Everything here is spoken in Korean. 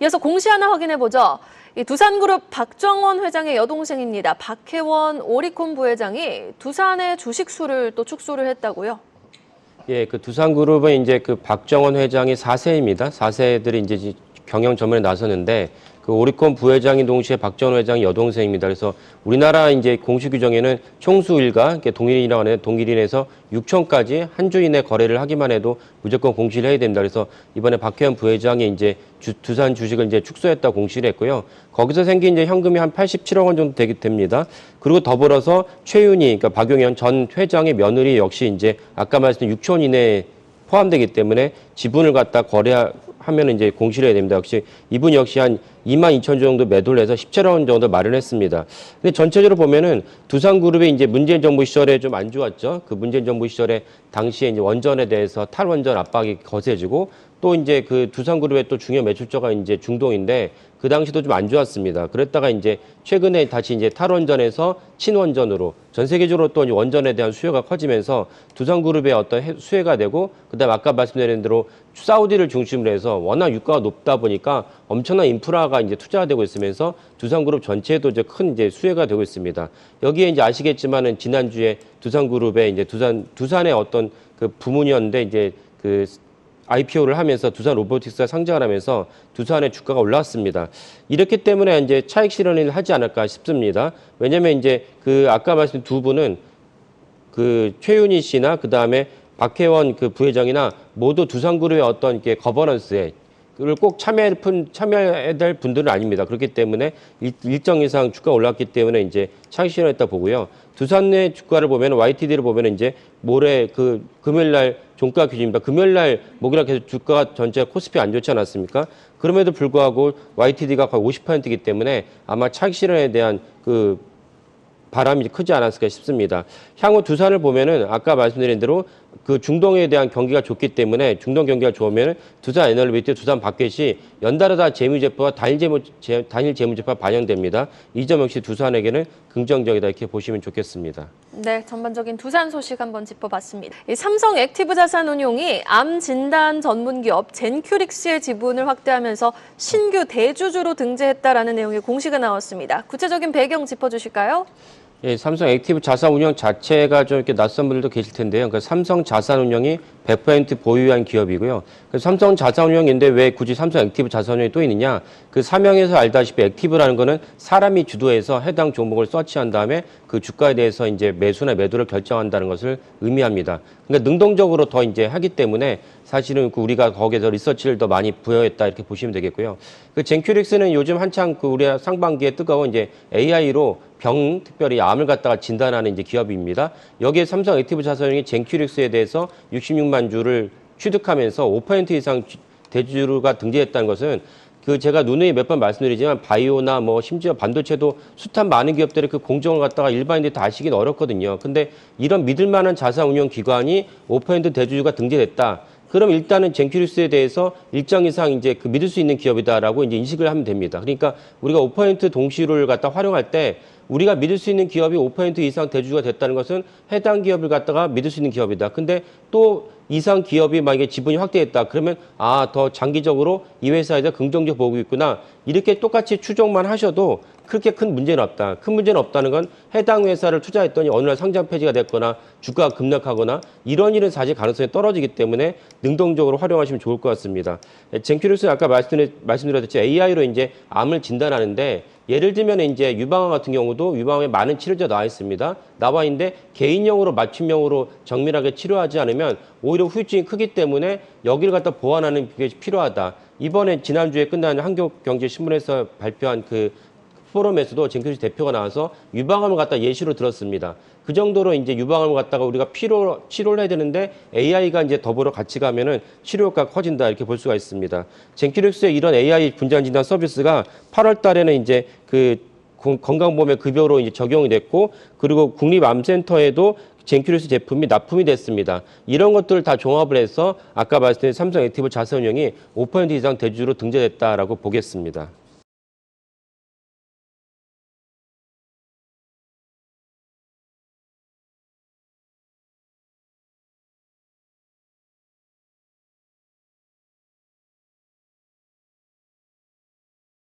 이어서 공시 하나 확인해보죠. 두산그룹 박정원 회장의 여동생입니다. 박혜원 오리콘 부회장이 두산의 주식수를 또 축소를 했다고요? 예, 그 두산그룹은 이제 그 박정원 회장이 4세입니다. 4세들이 이제 경영 전면에 나서는데 그 오리콘 부회장인 동시에 박정원 회장이 여동생입니다. 그래서 우리나라 이제 공시 규정에는 총수 일가, 동일인이라고 하는 동일인에서 6천까지 한 주 이내 거래를 하기만 해도 무조건 공시를 해야 됩니다. 그래서 이번에 박혜원 부회장이 이제 두산 주식을 이제 축소했다 공시를 했고요. 거기서 생긴 이제 현금이 한 87억 원 정도 됩니다. 그리고 더불어서 최윤희, 그러니까 박용현 전 회장의 며느리 역시 이제 아까 말씀드린 6천 이내에 포함되기 때문에 지분을 갖다 거래하면 이제 공시를 해야 됩니다. 역시 이분 역시 한 2만 2천 주 정도 매도를 해서 17억 원 정도 마련했습니다. 근데 전체적으로 보면은 두산그룹이 이제 문재인 정부 시절에 좀 안 좋았죠. 그 문재인 정부 시절에 당시에 이제 원전에 대해서 탈원전 압박이 거세지고 또 이제 그 두산그룹의 또 중요 매출처가 이제 중동인데 그 당시도 좀 안 좋았습니다. 그랬다가 이제 최근에 다시 이제 탈원전에서 친원전으로 전 세계적으로 또 원전에 대한 수요가 커지면서 두산그룹의 어떤 수혜가 되고 그다음 아까 말씀드린 대로 사우디를 중심으로 해서 워낙 유가가 높다 보니까 엄청난 인프라가 이제 투자가 되고 있으면서 두산그룹 전체에도 이제 큰 이제 수혜가 되고 있습니다. 여기에 이제 아시겠지만은 지난주에 두산그룹의 이제 두산의 어떤 그 부문이었는데 이제 그 IPO를 하면서 두산 로보틱스가 상장을 하면서 두산의 주가가 올랐습니다. 이렇기 때문에 이제 차익 실현을 하지 않을까 싶습니다. 왜냐면 이제 그 아까 말씀드린 두 분은 그 최윤희 씨나 그 다음에 박혜원 그 부회장이나 모두 두산그룹의 어떤 이렇게 거버넌스에 그걸 꼭 참여해야 될 분들은 아닙니다. 그렇기 때문에 일정 이상 주가가 올랐기 때문에 이제 차익 실현했다 보고요. 두산의 주가를 보면 YTD를 보면 이제 모레 그 금요일날 종가 기준입니다. 금요일날 목요일날 계속 주가가 전체 코스피 안 좋지 않았습니까? 그럼에도 불구하고 YTD가 거의 50%이기 때문에 아마 차익 실현에 대한 그 바람이 크지 않았을까 싶습니다. 향후 두산을 보면은 아까 말씀드린 대로 그 중동에 대한 경기가 좋기 때문에 중동 경기가 좋으면 두산 에너비티, 두산 바켓이 연달아 재무제표와 단일 재무제표가 반영됩니다. 이 점 역시 두산에게는 긍정적이다 이렇게 보시면 좋겠습니다. 네, 전반적인 두산 소식 한번 짚어봤습니다. 삼성 액티브 자산운용이 암 진단 전문 기업 젠큐릭스의 지분을 확대하면서 신규 대주주로 등재했다라는 내용의 공시가 나왔습니다. 구체적인 배경 짚어주실까요? 예, 삼성 액티브 자산운용 자체가 좀 이렇게 낯선 분들도 계실 텐데요. 그러니까 삼성 자산운용이 100% 보유한 기업이고요. 그래서 삼성 자산운용인데 왜 굳이 삼성 액티브 자산운용이 또 있느냐? 그 사명에서 알다시피 액티브라는 거는 사람이 주도해서 해당 종목을 서치한 다음에 그 주가에 대해서 이제 매수나 매도를 결정한다는 것을 의미합니다. 그러니까 능동적으로 더 이제 하기 때문에 사실은 그 우리가 거기에서 리서치를 더 많이 부여했다 이렇게 보시면 되겠고요. 그 젠큐릭스는 요즘 한창 그 우리 상반기에 뜨거운 이제 AI로 특별히 암을 갖다가 진단하는 이제 기업입니다. 여기에 삼성 액티브 자산운용이 젠큐릭스에 대해서 66만 주를 취득하면서 5% 이상 대주주가 등재했다는 것은 그 제가 누누이 몇 번 말씀드리지만 바이오나 뭐 심지어 반도체도 숱한 많은 기업들의 그 공정을 갖다가 일반인들이 다 아시긴 어렵거든요. 근데 이런 믿을 만한 자산운용 기관이 5% 대주주가 등재됐다. 그럼 일단은 젠큐릭스에 대해서 일정 이상 이제 그 믿을 수 있는 기업이다라고 이제 인식을 하면 됩니다. 그러니까 우리가 5% 동시를 갖다 활용할 때 우리가 믿을 수 있는 기업이 5% 이상 대주주가 됐다는 것은 해당 기업을 갖다가 믿을 수 있는 기업이다. 근데 또 이상 기업이 만약에 지분이 확대했다. 그러면 더 장기적으로 이 회사에 대해 긍정적 보고 있구나. 이렇게 똑같이 추정만 하셔도 그렇게 큰 문제는 없다. 큰 문제는 없다는 건 해당 회사를 투자했더니 어느 날 상장 폐지가 됐거나 주가가 급락하거나 이런 일은 사실 가능성이 떨어지기 때문에 능동적으로 활용하시면 좋을 것 같습니다. 젠큐릭스는 아까 말씀드렸듯이 AI로 이제 암을 진단하는데 예를 들면 이제 유방암 같은 경우도 유방암에 많은 치료제가 나와 있습니다. 나와 있는데 개인용으로 맞춤형으로 정밀하게 치료하지 않으면 오히려 후유증이 크기 때문에 여기를 갖다 보완하는 게 필요하다. 이번에 지난주에 끝난 한국경제신문에서 발표한 그 포럼에서도 젠큐릭스 대표가 나와서 유방암을 갖다 예시로 들었습니다. 그 정도로 이제 유방암을 갖다가 우리가 치료를 해야 되는데 AI가 이제 더불어 같이 가면은 치료 효과가 커진다 이렇게 볼 수가 있습니다. 젠큐릭스의 이런 AI 분장 진단 서비스가 8월 달에는 이제 그 건강보험의 급여로 이제 적용이 됐고 그리고 국립암센터에도 젠큐릭스 제품이 납품이 됐습니다. 이런 것들을 다 종합을 해서 아까 말씀드린 삼성 액티브 자산운용이 5% 이상 대주주로 등재됐다라고 보겠습니다.